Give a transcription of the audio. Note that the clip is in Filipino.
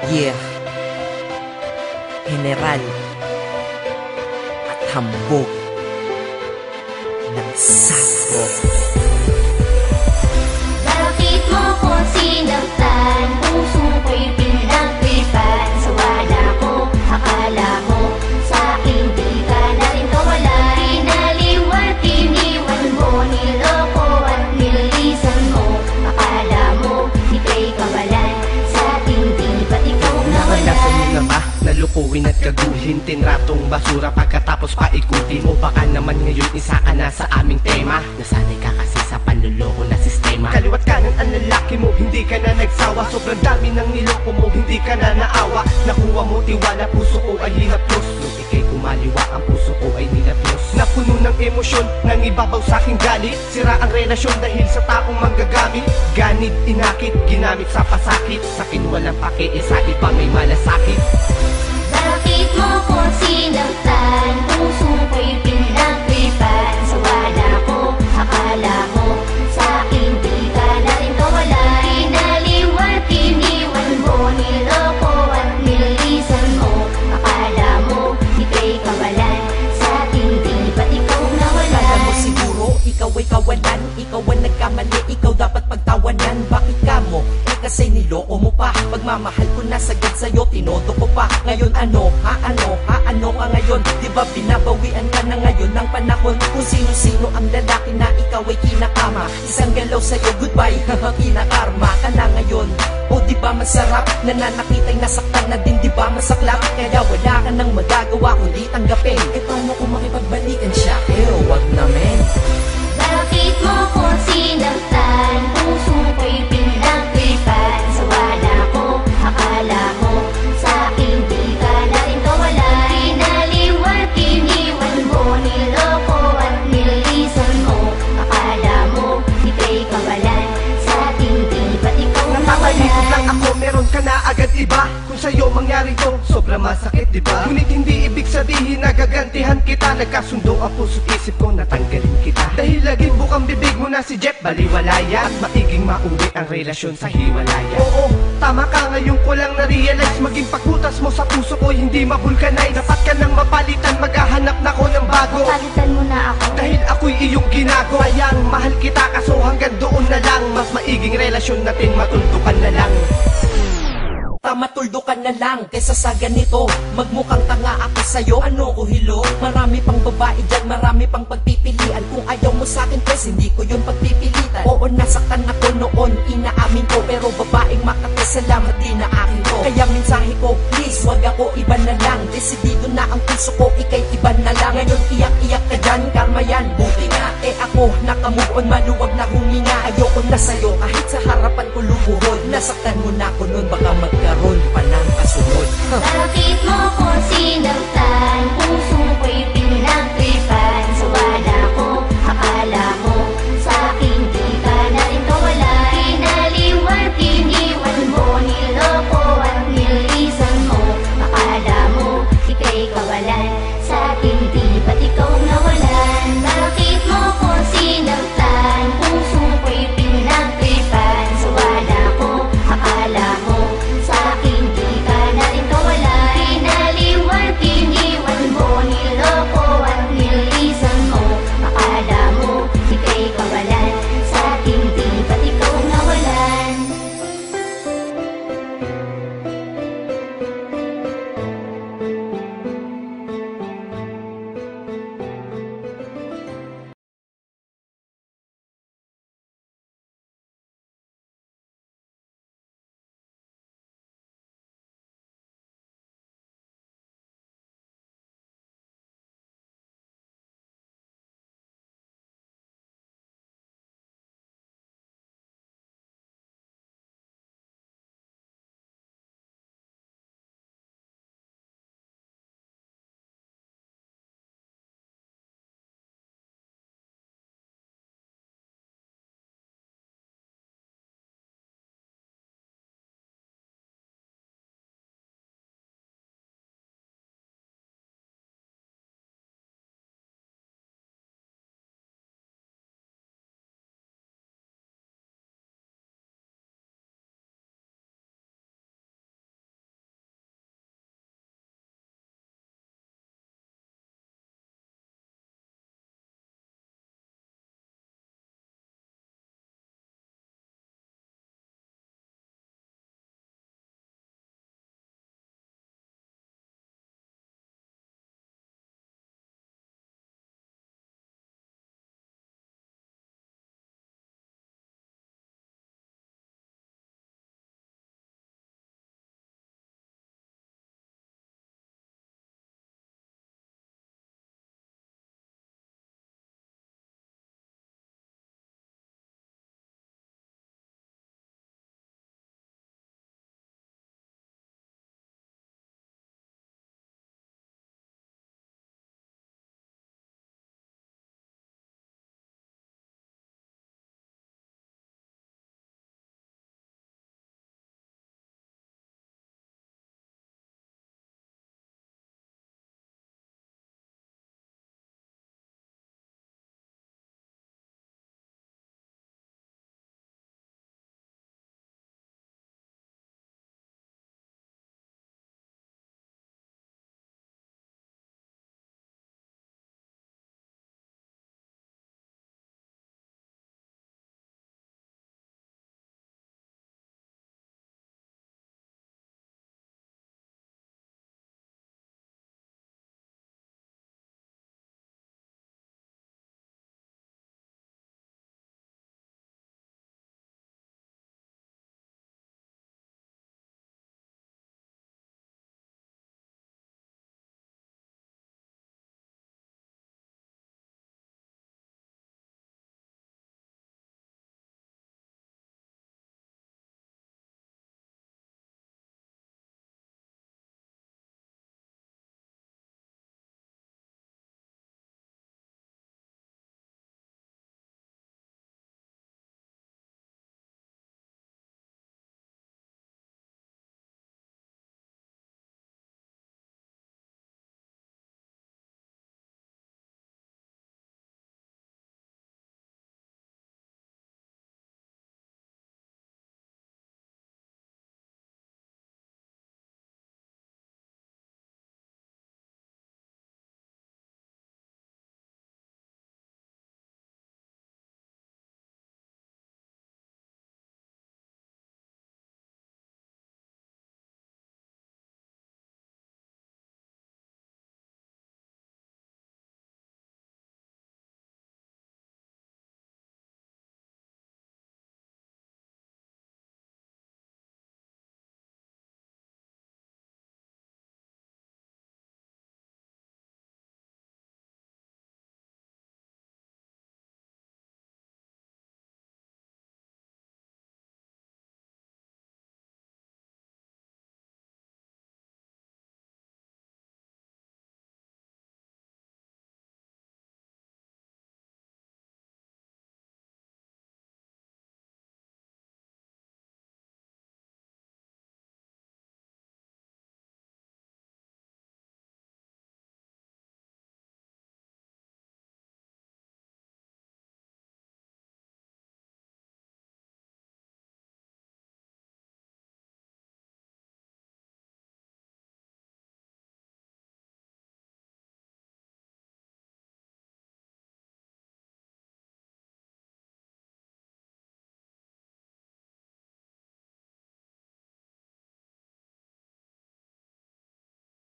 Yeah, General at hambog ng sabog. Bakit mo ko sinaktan? Puso ko'y pinagtripan. Sa wala ko, akala mo sa'kin di ka na rin kawalan. Inaliwat, iniwan mo, niloko at nililisan mo. Akala mo, ika'y kawalan. Sa'kin di ba't ikaw nawalan? Nasa mo na ba? Nalukuin at kaguhin, tinratong basura pagkatapos paikutin. O baka naman ngayon isa ka na sa aming tema. Nasanay ka kasi sa panluloko na sistema. Kaliwat kanan ang lalaki mo, hindi ka na nagsawa. Sobrang dami ng niloko mo, hindi ka na naawa. Nakuha mo tiwala, puso ko ay hinaplos. Nung ika'y kumaliwa, ang puso ko ay nilaplos. Napuno ng emosyon, nang ibabaw sa'king galit. Sira ang relasyon dahil sa taong manggagamit. Ganit, inakit, ginamit sa pasakit. Sa'kin walang pake, sa iba may malasakit. Bakit mo ko sinaktan? Puso ko'y pinagtripan. Sa wala ko, akala mo sa'kin di ka na rin kawalan. Inaliwat, iniwan mo, niloko at nililisan mo. Akala mo, ika'y kawalan. Sa'kin di ba't ikaw nawalan? Kala mo siguro, ikaw ay kawalan. Ikaw ang nagkamali, ikaw dapat pagtawanan. Bakit ka mo? Kasi niloko mo pa. Pagmamahal ko na sagad sa'yo, tinodo ko pa. Ngayon ano ka ngayon? Diba binabawian ka na ngayon ng panahon? Kung sino-sino ang lalaki na ikaw ay kinakama. Isang galaw sa'yo, goodbye, kinakarma ka na ngayon. O diba masarap, nananakitay nasaktan na din, diba masaklap? Kaya wala ka nang magagawa kundi tanggapin. E paano kung makipagbalikan siya? Wag na men. Bakit mo ko sinaktan? Puso ko'y pinagtripan. Sa wala ko, akala mo sa'kin di ka na rin kawalan. Inaliwat, iniwan mo, niloko at nililisan mo. Akala mo, ika'y kawalan. Sa'kin di ba't ikaw Napapalibot lang nawalan? ako, meron ka na agad iba. Kung sa'yo mangyari to, sobrang masakit diba? Ngunit hindi ibig sabihin na gagantihan kita. Nagkasundo ang puso't isip ko, natanggalin kita. Dahil laging bukang bibig mo na si Jeff, baliwala yan. At maiging mauwi ang relasyon sa hiwalayan. Oo, tama ka, ngayon ko lang na-realize. Maging pagbutas mo sa puso ko, hindi mabulkanize. Dapat ka nang mapalitan, maghahanap na ko ng bago. Palitan mo na ako. Dahil ako'y iyong ginago. Sayang, mahal kita kaso hanggang doon na lang. Mas maiging relasyon natin, matuldukan na lang. Matuldukan na lang kaysa sa ganito. Magmukhang tanga ako sa'yo, ano ko hilo? Marami pang babae dyan, marami pang pagpipilian. Kung ayaw mo sa'kin, pues hindi ko yun pagpipilitan. Oo, nasaktan ako noon, inaamin ko. Pero babaeng makakasalamat din na akin ko. Kaya mensahe ko, please, wag ako, iba na lang. Desidido na ang puso ko, ikay iba na lang. Ngayon iyak-iyak ka dyan, karma yan, buti nga. Ako, nakamove on, maluwag na huminga. Ayoko na sa'yo, kahit sa harapan ko lumuhod. Nasaktan mo na ako nun, baka magkaroon pa ng kasunod. Bakit mo ko sinaktan? Puso ko'y pinagtripan. Sa wala ko, akala mo sa'kin di ka na rin kawalan. Inaliwat, iniwan mo, niloko at nililisan mo. Akala mo, ika'y kawalan. Sa'kin di ba't ikaw